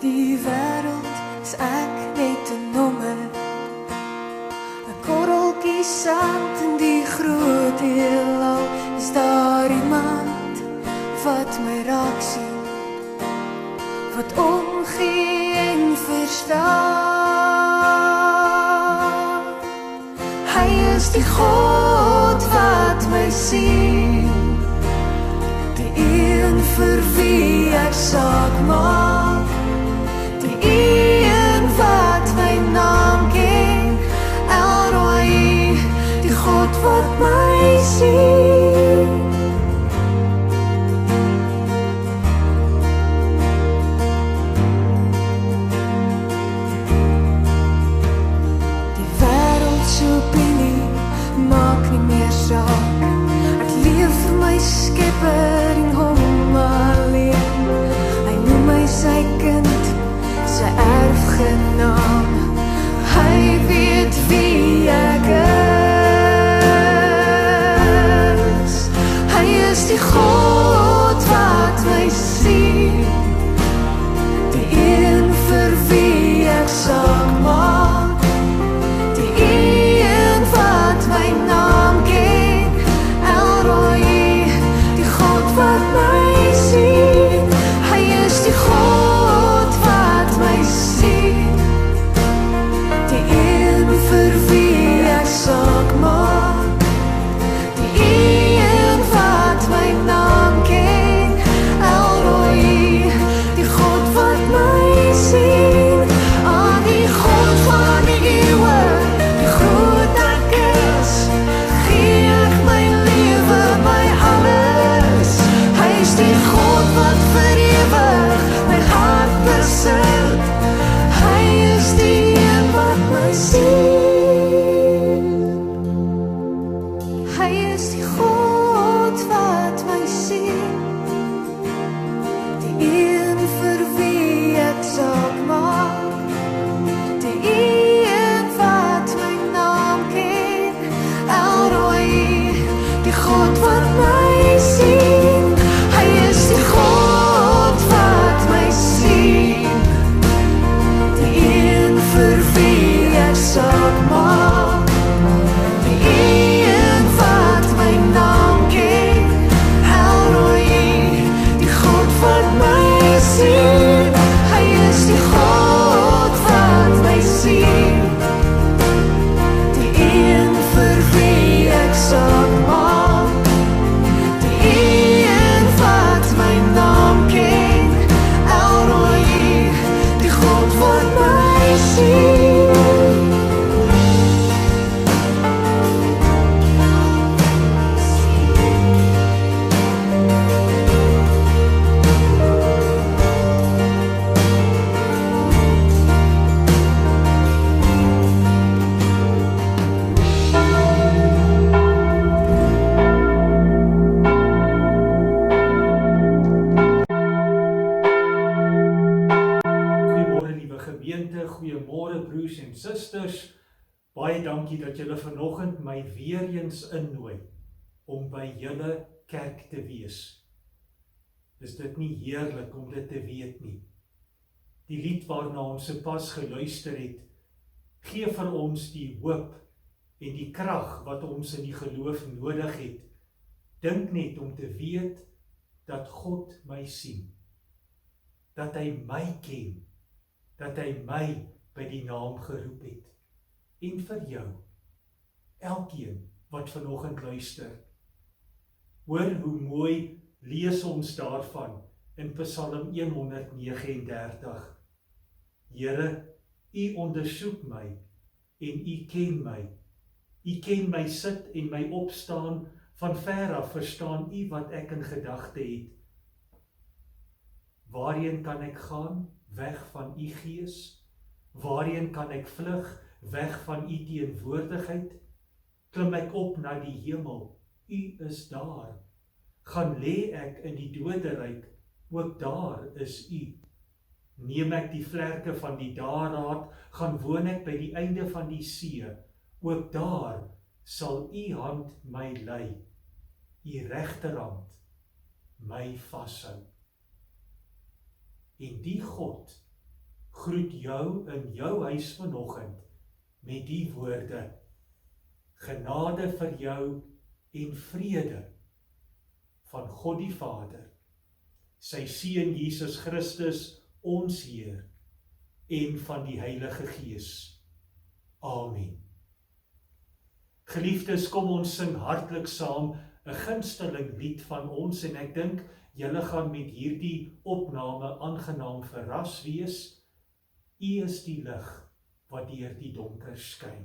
die wêreld is ek net 'n nommer, 'n korreltjie sand in die groot heelal. Is daar iemand wat my raak sien, wat omgee en verstaan? Hy is die God wat my sien, die een vir wie ek saak maak, die een wat my naam ken, Elroy, die God wat my sien. Die wêreld se opinie maak nie meer saak, ek leef vir my Skepper en hom alleen. Hy noem my sy kind, sy erfgenaam. Hy weet wie ek is. Hy is die God wat my sien, die een vir wie ek saak maak, die een wat my naam ken, Elroy, die God wat my sien. Hy is die God wat my sien, die een vir wie ek saak maak, die een wat my naam ken, Elroy, die God wat my sien. Aan die God van die eeuwe, die groot ek is, gee ek my lewe, my alles. Hy is die God wat vir ewig my hart besit. Hy is die een wat my sien. Hy is die God wat my sien, die een vir wie ek saak maak, die een wat my naam ken, Elroy, die God wat my sien. Hy is die God wat my sien, die een vir wie ek saak maak, die een wat my naam ken, Elroy, die God wat my sien. Hy is die God wat my sien, die een vir wie ek saak maak, die een wat my naam ken, Elroy, die God wat my sien. Goeiemôre liewe gemeente, goeiemôre broers en susters. Baie dankie dat julle vanoggend my weer eens innooi om by julle kerk te wees. Is dit nie heerlik om dit te weet nie? Die lied waarna ons sopas geluister het, gee vir ons die hoop en die krag wat ons in die geloof nodig het. Dink net om te weet dat God my sien, dat hy my ken, dat hy my by die naam geroep het. En vir jou, elkeen wat vanoggend luister, hoor hoe mooi lees ons daarvan in Psalm 139. Here, U ondersoek my en U ken my. U ken my sit en my opstaan, van ver af verstaan U wat ek in gedagte het. Waarheen kan ek gaan, weg van U gees? Waarheen kan ek vlug, weg van U teenwoordigheid? Klim ek op na die hemel, U is daar. Gaan lê ek in die doderyk, ook daar is U. Neem ek die vlerke van die daraad, gaan woon ek by die einde van die see, ook daar sal U hand my lei, U regterhand my vashou. En die God groet jou in jou huis vanoggend met die woorde: genade vir jou en vrede van God die Vader, sy Seun Jesus Christus, ons Heer, en van die Heilige Gees. Amen. Geliefdes, kom ons sing hartlik saam 'n gunsteling lied van ons, en ek dink julle gaan met hierdie opname aangenaam verras wees. U is die lig wat deur die donker skyn.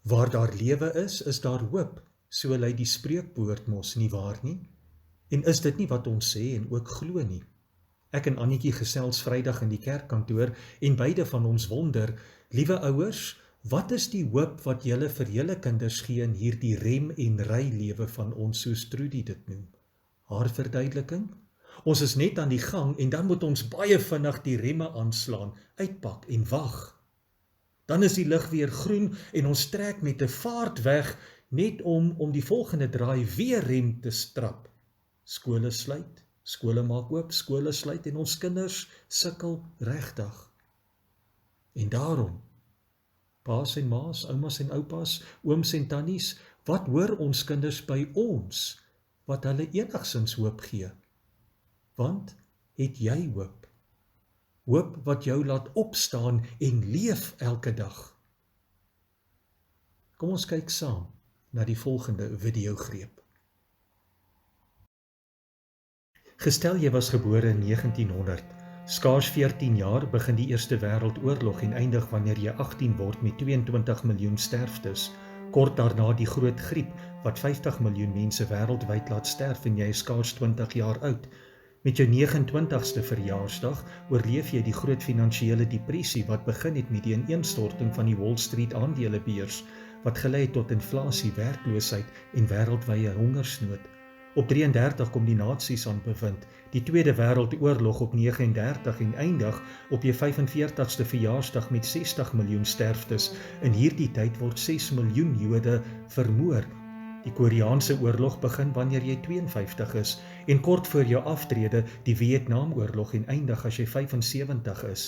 Waar daar lewe is daar hoop, so lui die spreekwoord mos nie waar nie? En is dit nie wat ons sê en ook glo nie? Ek en Annetjie gesels Vrydag in die kerkkantoor en beide van ons wonder, liewe ouers, wat is die hoop wat julle vir julle kinders gee in hierdie rem en ry lewe van ons, soos Trudy dit noem? Haar verduideliking? Ons is net aan die gang en dan moet ons baie vinnig die remme aanslaan, uitpak en wag. Dan is die lig weer groen en ons trek met 'n vaart weg, net om die volgende draai weer rem te strap. Skole sluit, skole maak oop, skole sluit en ons kinders sukkel regtig. En daarom, paas en maas, oumas en oupas, ooms en tannies, wat hoor ons kinders by ons, wat hulle enigsins hoop gee? Want het jy hoop? Hoop wat jou laat opstaan en leef elke dag. Kom ons kyk saam na die volgende videogreep. Gestel jy was gebore in 1900, skaars 14 jaar begin die Eerste Wêreldoorlog en eindig wanneer jy 18 word met 22 miljoen sterftes. Kort daarna die groot griep wat 50 miljoen mense wêreldwyd laat sterf en jy is skaars 20 jaar oud. Met jou 29ste verjaarsdag oorleef jy die groot finansiële depressie wat begin het met die ineenstorting van die Wall Street aandelebeurs, wat gelei het tot inflasie, werkloosheid en wêreldwye hongersnood. Op 33 kom die nasies aan bewind, die Tweede Wêreldoorlog op 39 en eindig op jou 45ste verjaarsdag met 60 miljoen sterftes. In hierdie tyd word 6 miljoen Jode vermoor. Die Koreaanse oorlog begin wanneer jy 52 is en kort voor jou aftrede die Vietnamoorlog en eindig as jy 75 is.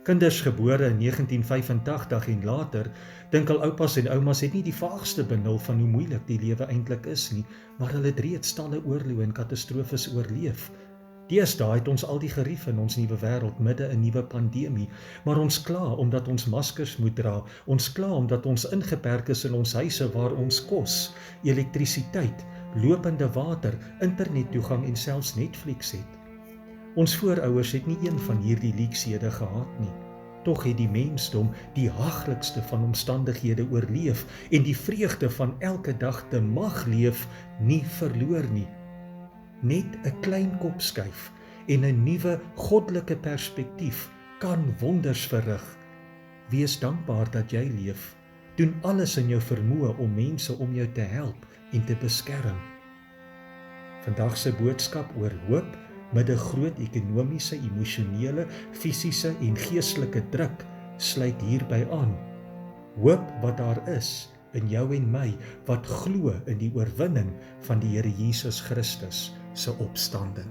Kinders gebore in 1985 en later dink al oupas en oumas het nie die vaagste benul van hoe moeilik die lewe eintlik is nie, maar hulle het reeds talle oorloë en katastrofes oorleef. Deesdae het ons al die gerief in ons nuwe wêreld midde 'n nuwe pandemie, maar ons kla omdat ons maskers moet dra, ons kla omdat ons ingeperk is in ons huise waar ons kos, elektrisiteit, lopende water, internettoegang en selfs Netflix het. Ons voorouers het nie een van hierdie leekshede gehad nie. Tog het die mensdom die haglikste van omstandighede oorleef en die vreugde van elke dag te mag leef nie verloor nie. Net 'n klein kopskuif en 'n nuwe goddelike perspektief kan wonders verrig. Wees dankbaar dat jy leef. Doen alles in jou vermoë om mense om jou te help en te beskerm. Vandag se boodskap oor hoop midde groot ekonomiese, emosionele, fisiese en geestelike druk sluit hierby aan. Hoop wat daar is in jou en my, wat glo in die oorwinning van die Here Jesus Christus se opstanding.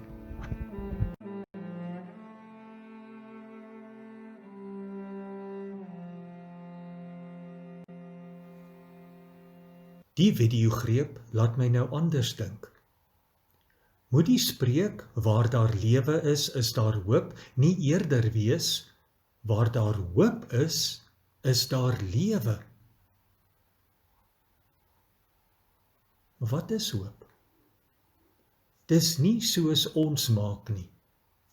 Die videogreep laat my nou anders dink. Moet die spreek, waar daar lewe is daar hoop, nie eerder wees, waar daar hoop is daar lewe. Wat is hoop? Dis nie soos ons maak nie.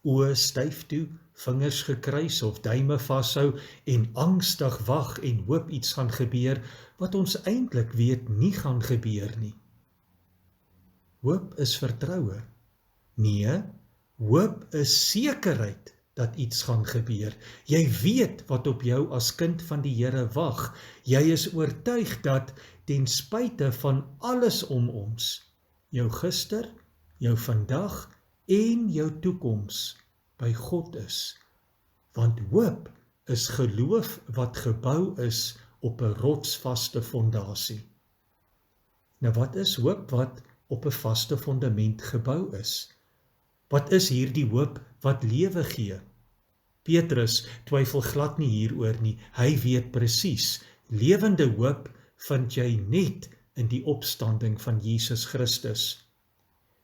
Oë styf toe, vingers gekruis of duime vashou en angstig wag en hoop iets gaan gebeur wat ons eintlik weet nie gaan gebeur nie. Hoop is vertroue. Nee, hoop is sekerheid dat iets gaan gebeur. Jy weet wat op jou as kind van die Here wag. Jy is oortuig dat ten spyte van alles om ons, jou gister, jou vandag en jou toekoms by God is. Want hoop is geloof wat gebou is op 'n rotsvaste fondasie. Nou wat is hoop wat op 'n vaste fondament gebou is? Wat is hierdie hoop wat lewe gee? Petrus twyfel glad nie hieroor nie. Hy weet presies, lewende hoop vind jy net in die opstanding van Jesus Christus.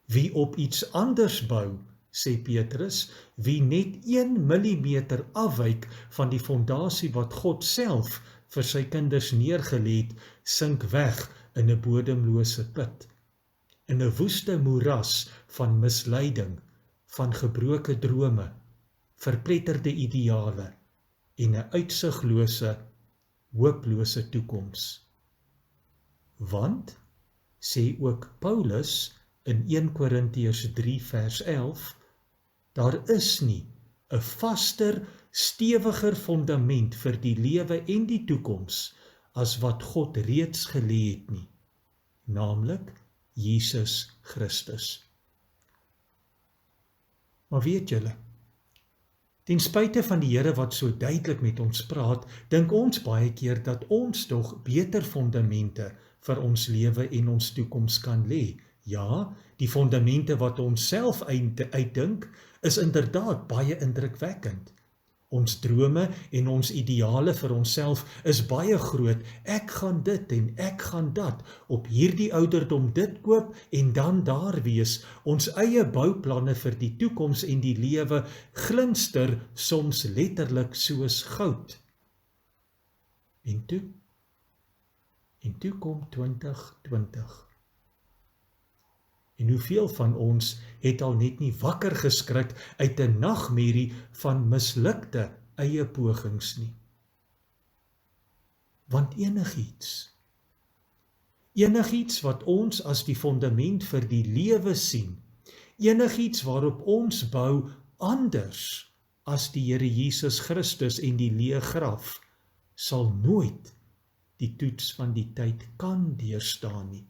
Wie op iets anders bou, sê Petrus, wie net 1 millimeter afwyk van die fondasie wat God self vir sy kinders neergelê het, sink weg in 'n bodemlose put, in 'n woeste moeras van misleiding, van gebroke drome, verpletterde ideale en 'n uitsiglose, hooplose toekoms. Want, sê ook Paulus in 1 Korintiërs 3 vers 11, daar is nie 'n vaster, stewiger fondament vir die lewe en die toekoms as wat God reeds gelê het nie, naamlik Jesus Christus. Maar weet julle, ten spyte van die Here wat so duidelik met ons praat, dink ons baie keer dat ons tog beter fondamente vir ons lewe en ons toekoms kan lê. Ja, die fondamente wat ons self uitdink, is inderdaad baie indrukwekkend. Ons drome en ons ideale vir onsself is baie groot. Ek gaan dit en ek gaan dat, op hierdie ouderdom dit koop en dan daar wees. Ons eie bouplanne vir die toekoms en die lewe glinster soms letterlik soos goud. En toe kom 2020. En hoeveel van ons het al net nie wakker geskrik uit 'n nagmerrie van mislukte eie pogings nie. Want enigiets wat ons as die fondament vir die lewe sien, enigiets waarop ons bou anders as die Here Jesus Christus en die leë graf, sal nooit die toets van die tyd kan deurstaan nie.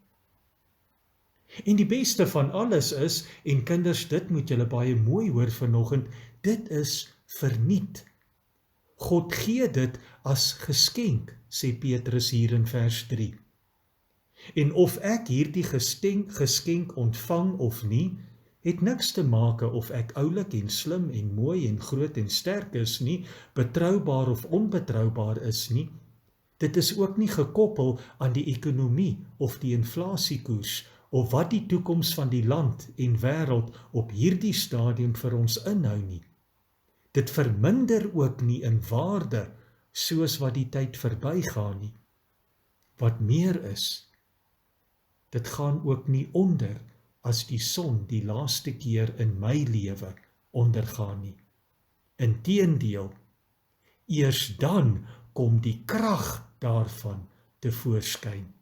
En die beste van alles is, en kinders, dit moet julle baie mooi hoor vanoggend, dit is verniet. God gee dit as geskenk, sê Petrus hier in vers 3. En of ek hierdie geskenk ontvang of nie, het niks te maak of ek oulik en slim en mooi en groot en sterk is nie, betroubaar of onbetroubaar is nie. Dit is ook nie gekoppel aan die ekonomie of die inflasiekoers, of wat die toekoms van die land en wêreld op hierdie stadium vir ons inhou nie. Dit verminder ook nie in waarde, soos wat die tyd verbygaan nie. Wat meer is, dit gaan ook nie onder as die son die laaste keer in my lewe ondergaan nie. Inteendeel, eers dan kom die krag daarvan tevoorskyn.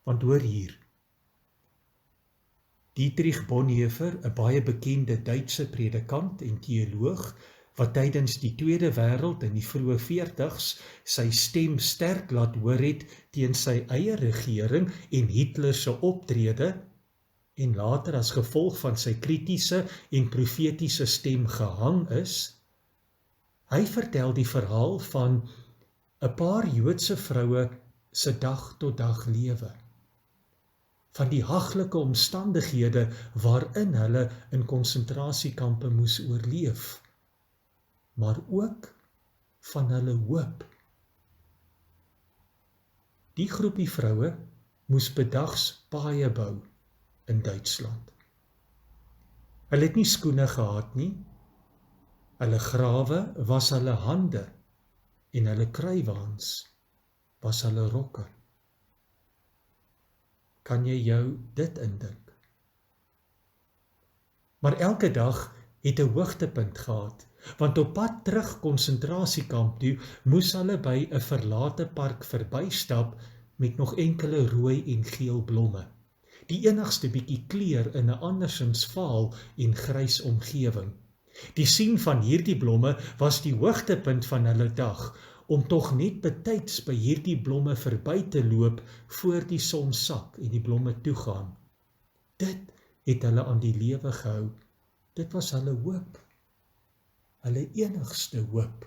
Want hoor hier, Dietrich Bonhoeffer, 'n baie bekende Duitse predikant en teoloog, wat tydens die Tweede Wêreld in die vroeë 40's sy stem sterk laat hoor het teen sy eie regering en Hitler se optrede, en later as gevolg van sy kritiese en profetiese stem gehang is, Hy vertel die verhaal van 'n paar Joodse vroue se dag tot dag lewe. Van die haglike omstandighede waarin hulle in konsentrasiekampe moes oorleef, maar ook van hulle hoop. Die groepie vroue moes bedags paaie bou in Duitsland. Hulle het nie skoene gehad nie, hulle grawe was hulle hande en hulle kruiwaans was hulle rokke. Kan jy jou dit indink? Maar elke dag het 'n hoogtepunt gehad, want op pad terug konsentrasiekamp toe moes hulle by 'n verlate park verbystap met nog enkele rooi en geel blomme. Die enigste bietjie kleur in 'n andersins vaal en grys omgewing. Die sien van hierdie blomme was die hoogtepunt van hulle dag, om tog net betyds by hierdie blomme verby te loop voor die son sak en die blomme toegaan. Dit het hulle aan die lewe gehou. Dit was hulle hoop. Hulle enigste hoop.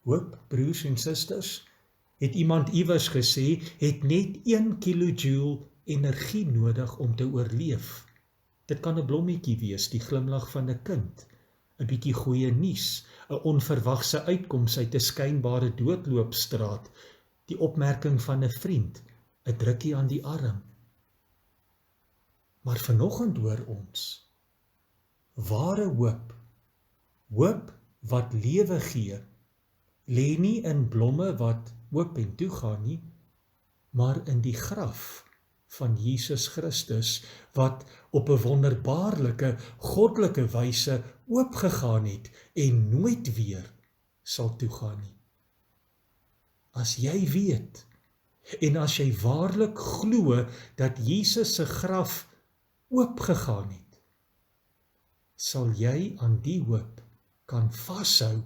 Hoop, broers en susters, het iemand iewers gesê, het net 1 kilojoule energie nodig om te oorleef. Dit kan 'n blommetjie wees, die glimlag van 'n kind, 'n bietjie goeie nuus, 'n onverwagse uitkoms uit 'n skynbare doodloopstraat, die opmerking van 'n vriend, 'n drukkie aan die arm. Maar vanoggend hoor ons, ware hoop, hoop wat lewe gee, lê nie in blomme wat oop en toegaan nie, maar in die graf van Jesus Christus, wat op 'n wonderbaarlike, goddelike wyse oopgegaan het en nooit weer sal toegaan nie. As jy weet, en as jy waarlik glo dat Jesus se graf oopgegaan het, sal jy aan die hoop kan vashou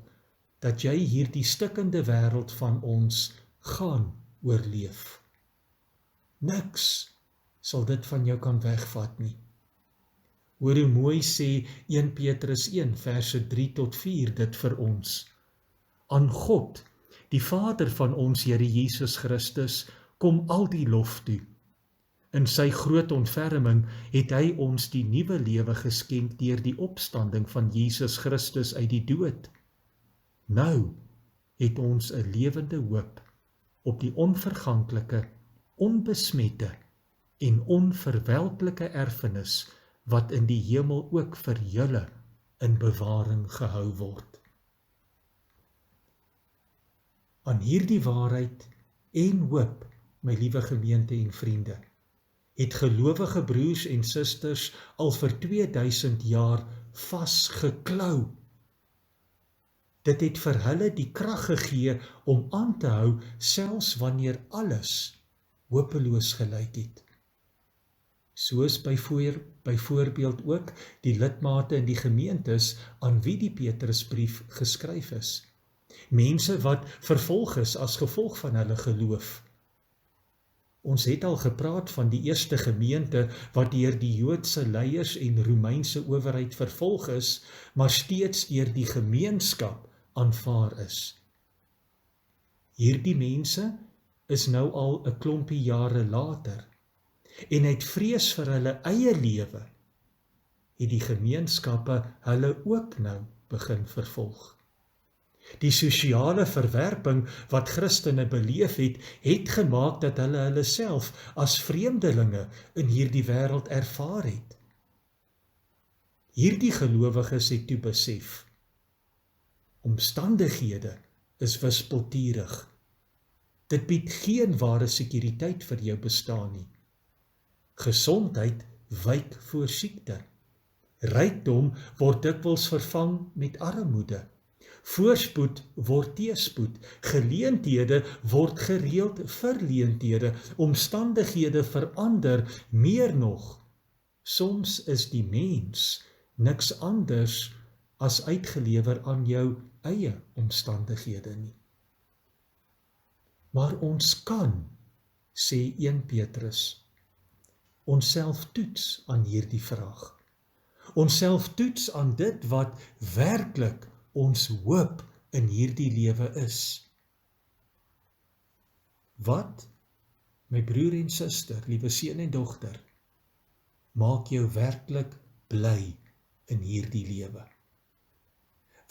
dat jy hierdie stikkende wêreld van ons gaan oorleef. Niks sal dit van jou kan wegvat nie. Hoor hoe mooi sê 1 Petrus 1 verse 3 tot 4 dit vir ons. Aan God, die Vader van ons Here Jesus Christus, kom al die lof toe. In sy groot ontferming het hy ons die nuwe lewe geskenk deur die opstanding van Jesus Christus uit die dood. Nou het ons 'n lewende hoop op die onverganklike, onbesmette en onverwelklike erfenis wat in die hemel ook vir julle in bewaring gehou word. Aan hierdie waarheid en hoop, my liewe gemeente en vriende, het gelowige broers en susters al vir 2000 jaar vasgeklou. Dit het vir hulle die krag gegee om aan te hou, selfs wanneer alles hopeloos gelyk het. Soos byvoorbeeld ook die lidmate in die gemeentes aan wie die Petrusbrief geskryf is. Mense wat vervolg is as gevolg van hulle geloof. Ons het al gepraat van die eerste gemeente wat deur die Joodse leiers en Romeinse owerheid vervolg is, maar steeds deur die gemeenskap aanvaar is. Hierdie mense is nou al 'n klompie jare later, en uit vrees vir hulle eie lewe, het die gemeenskappe hulle ook nou begin vervolg. Die sosiale verwerping wat Christene beleef het gemaak dat hulle self as vreemdelinge in hierdie wêreld ervaar het. Hierdie gelowiges het toe besef, omstandighede is wispelturig. Dit bied geen ware sekuriteit vir jou bestaan nie. Gesondheid wyk voor siekte. Rykdom word dikwels vervang met armoede. Voorspoed word teëspoed. Geleenthede word gereeld verleenthede. Omstandighede verander, meer nog. Soms is die mens niks anders as uitgelewer aan jou eie omstandighede nie. Maar ons kan, sê 1 Petrus, onsself toets aan hierdie vraag. onsself toets aan dit wat werklik ons hoop in hierdie lewe is. Wat, my broer en suster, liewe seun en dogter, maak jou werklik bly in hierdie lewe?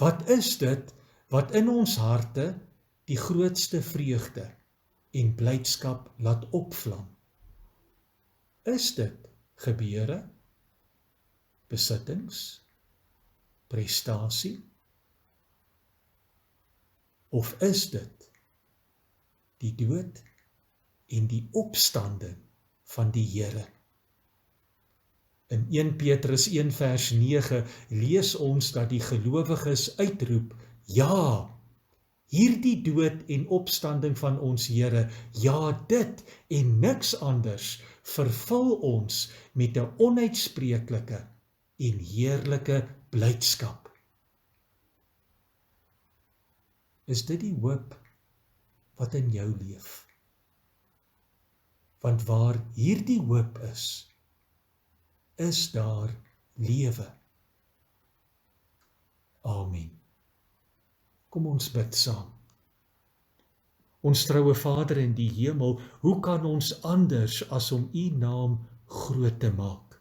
Wat is dit wat in ons harte die grootste vreugde en blydskap laat opvlam? Is dit gebeure, besittings, prestasie? Of is dit die dood en die opstanding van die Here? In 1 Petrus 1 vers 9 lees ons dat die gelowiges uitroep, ja, hierdie dood en opstanding van ons Here, ja, dit en niks anders vervul ons met 'n onuitspreeklike en heerlike blydskap. Is dit die hoop wat in jou leef? Want waar hierdie hoop is daar lewe. Amen. Kom ons bid saam. Ons troue Vader in die hemel, hoe kan ons anders as om U naam groot te maak?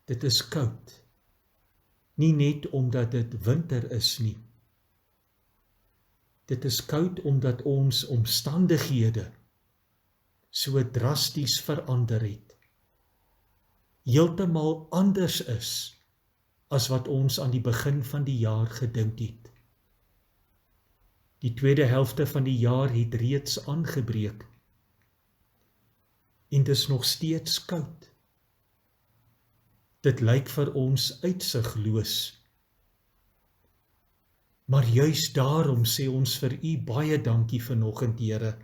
Dit is koud, nie net omdat dit winter is nie. Dit is koud omdat ons omstandighede so drasties verander het, heeltemal anders is as wat ons aan die begin van die jaar gedink het. Die tweede helfte van die jaar het reeds aangebreek en dis nog steeds koud. Dit lyk vir ons uitsigloos. Maar juis daarom sê ons vir U baie dankie vanoggend, Here.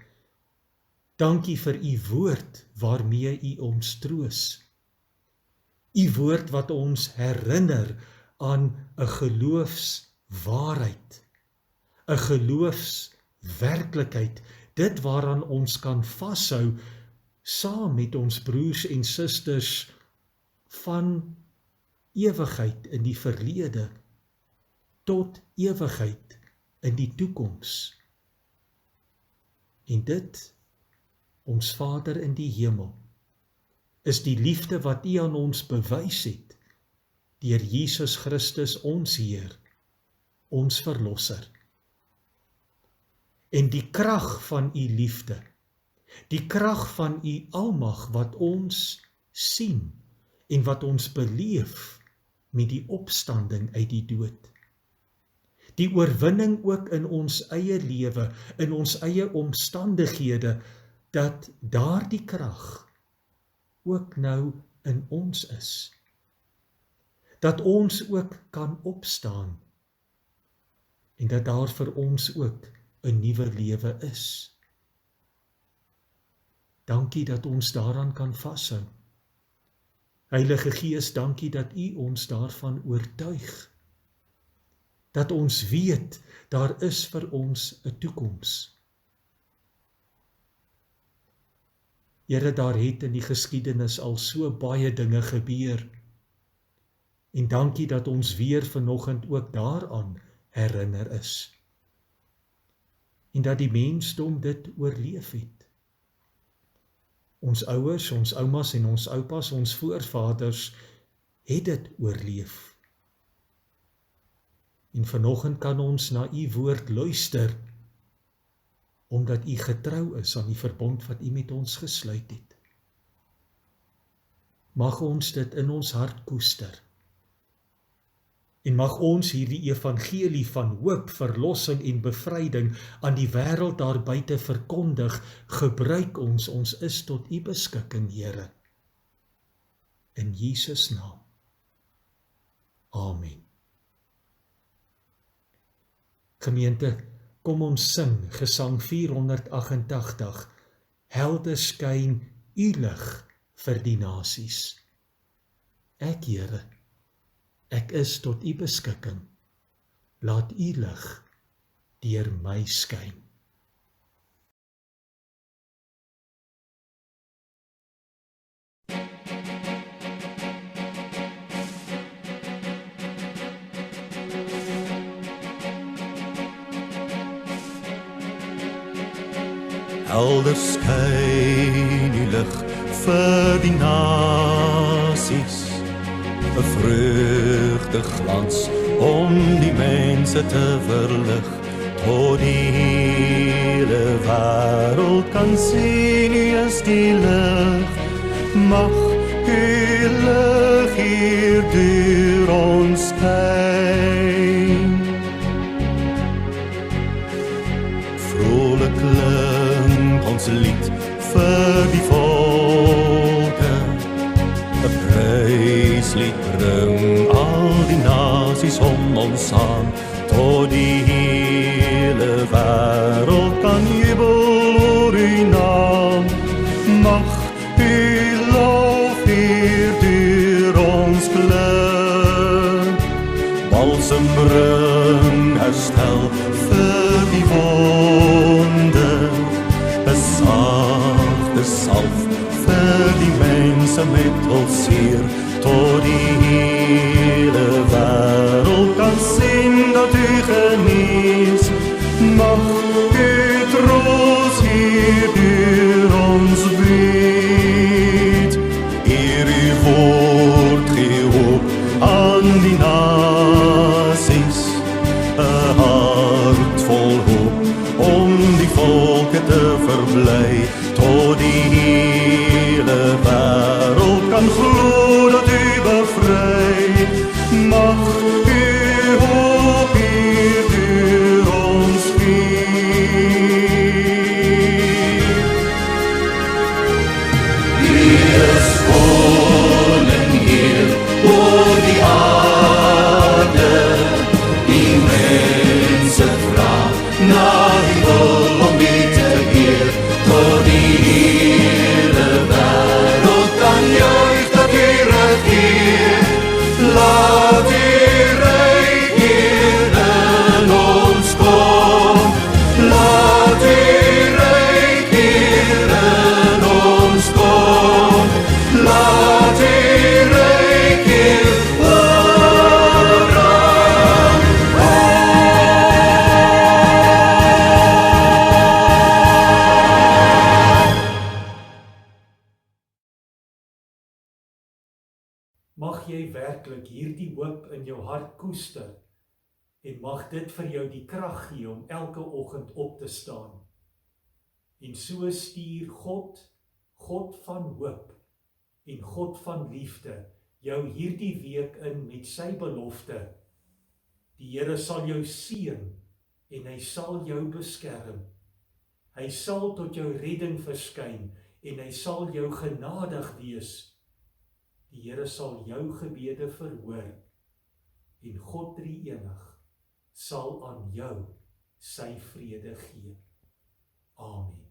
Dankie vir U woord waarmee U ons troos. U woord wat ons herinner aan 'n geloofswaarheid, 'n geloofswerklikheid, dit waaraan ons kan vashou saam met ons broers en susters van ewigheid in die verlede tot ewigheid in die toekoms. En dit, ons Vader in die hemel, is die liefde wat U aan ons bewys het, deur Jesus Christus ons Heer, ons Verlosser. En die krag van U liefde, die krag van U almag wat ons sien en wat ons beleef met die opstanding uit die dood. Die oorwinning ook in ons eie lewe, in ons eie omstandighede, dat daardie krag ook nou in ons is. Dat ons ook kan opstaan en dat daar vir ons ook 'n nuwe lewe is. Dankie dat ons daaraan kan vashou. Heilige Gees, dankie dat U ons daarvan oortuig. Dat ons weet, daar is vir ons 'n toekoms. Here, daar het in die geskiedenis al so baie dinge gebeur. En dankie dat ons weer vanoggend ook daaraan herinner is. En dat die mensdom dit oorleef het. Ons ouers, ons oumas en ons oupas, ons voorvaders het dit oorleef. En vanoggend kan ons na U woord luister, omdat U getrou is aan die verbond wat U met ons gesluit het. Mag ons dit in ons hart koester. En mag ons hierdie evangelie van hoop, verlossing en bevryding aan die wêreld daar buite verkondig. Gebruik ons is tot U beskikking, Here. In Jesus naam. Amen. Gemeente, kom ons sing Gesang 488, Helder skyn U lig vir die nasies. Ek, Here, ek is tot U beskikking. Laat U lig deur my skyn. Helder skyn die lig vir die nasies, 'n vreugdeglans om die mense te verlig, tot die hele wêreld kan sien, U is die lig, mag U lig hier deur ons skyn. Vrolik klink ons lied vir die volke, 'n pryslied bring al die nasies om ons aan, tot die hele wêreld kan jubel oor U naam, mag U lof hier deur ons klink, balsem bring herstel vir die wonde, 'n sagte salf vir die mense met hul seer, tot die hele wêreld kan sien dat U genees, mag U troos hier deur ons bied, eer U woord gee hoop aan die nasies, 'n hart vol hoop om die volke te verbly, tot die hele wêreld kan glo dat U bevry, mag U hoop hier deur ons vier. U is koning hier oor die aarde, die mense vra na die wil om U te eer, tot die hele wêreld kan juich dat U regeer, laat U ryk hier in ons kom, laat U ryk hier in ons kom, laat U ryk hier oral kom. Mag jy werklik hierdie hoop in jou hart koester en mag dit vir jou die krag gee om elke oggend op te staan. En so stuur God, God van hoop en God van liefde, jou hierdie week in met sy belofte. Die Here sal jou seën en hy sal jou beskerm. Hy sal tot jou redding verskyn en hy sal jou genadig wees. Die Here sal jou gebede verhoor en God drie-enig sal aan jou sy vrede gee. Amen.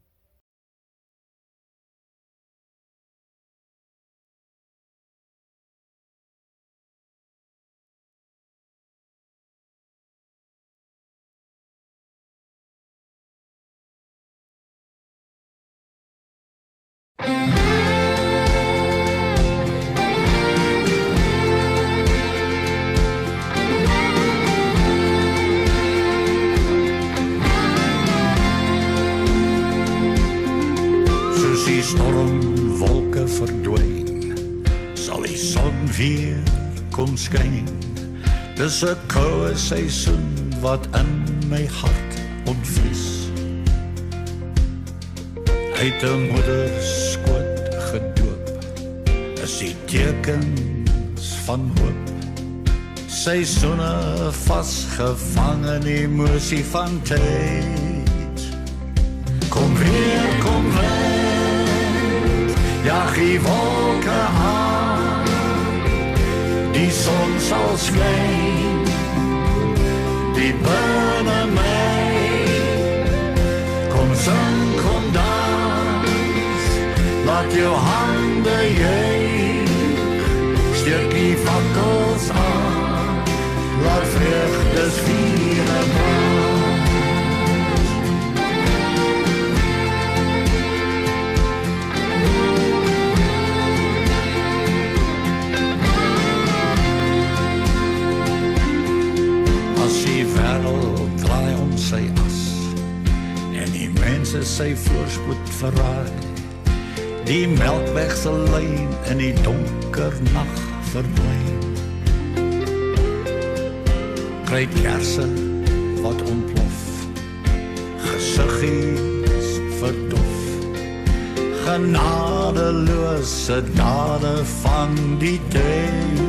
Die stormwolke verdwyn, sal die son weer kom skyn. Dis 'n koue seisoen wat in my hart ontvries. Uit 'n moeder skoot gedoop, is die tekens van hoop. Seisoene vasgevang in emosie van tyd. Kom weer, kom weer, jag die wolke aan, die son sal skyn, die binne my. Kom sing, kom dans, laat jou hande juig, steek die fakkels aan, laat vreugdes viere brand. As die wêreld draai om sy as en die mense sy voorspoed verraai. Die melkweg se lyn in die donker nag verdwyn. Kry kerse wat ontplof, gesiggies verdof, genadeloose dade van die tyd.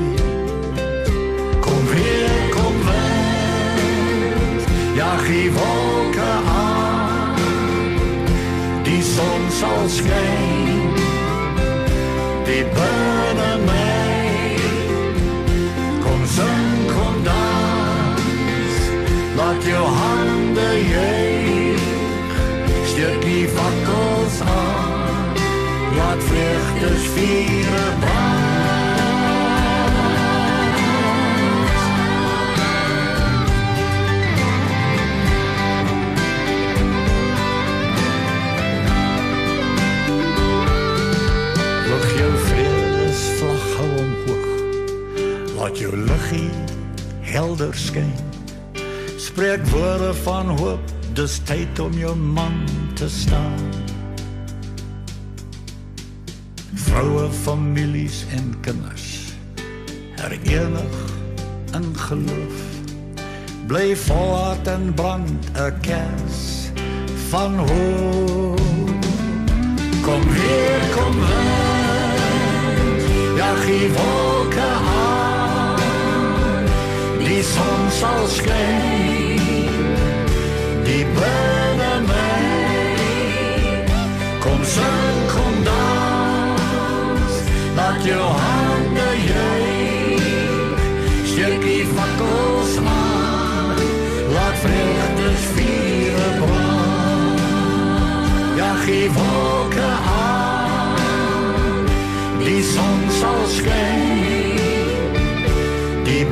Kom weer, kom wind, jag die wolke aan, die son sal skyn, die binne my, kom sing, kom dans, laat jou hande juig, steek die fakkels aan, laat vreugdes viere brand. Lig jou vredesvlag hou omhoog, laat jou liggie helder skyn, spreek woorde van hoop, dis tyd om jou man te staan. Vroue, families en kinders, herenig in geloof, bly volhard en brand 'n kers van hoop. Kom weer, kom wind, jag die wolke aan, die son sal skyn, die binne my, kom sing, kom dans, laat jou hande juig, steek die fakkels aan, laat vreugdes viere brand. Jag die wolke aan, die son sal skyn, die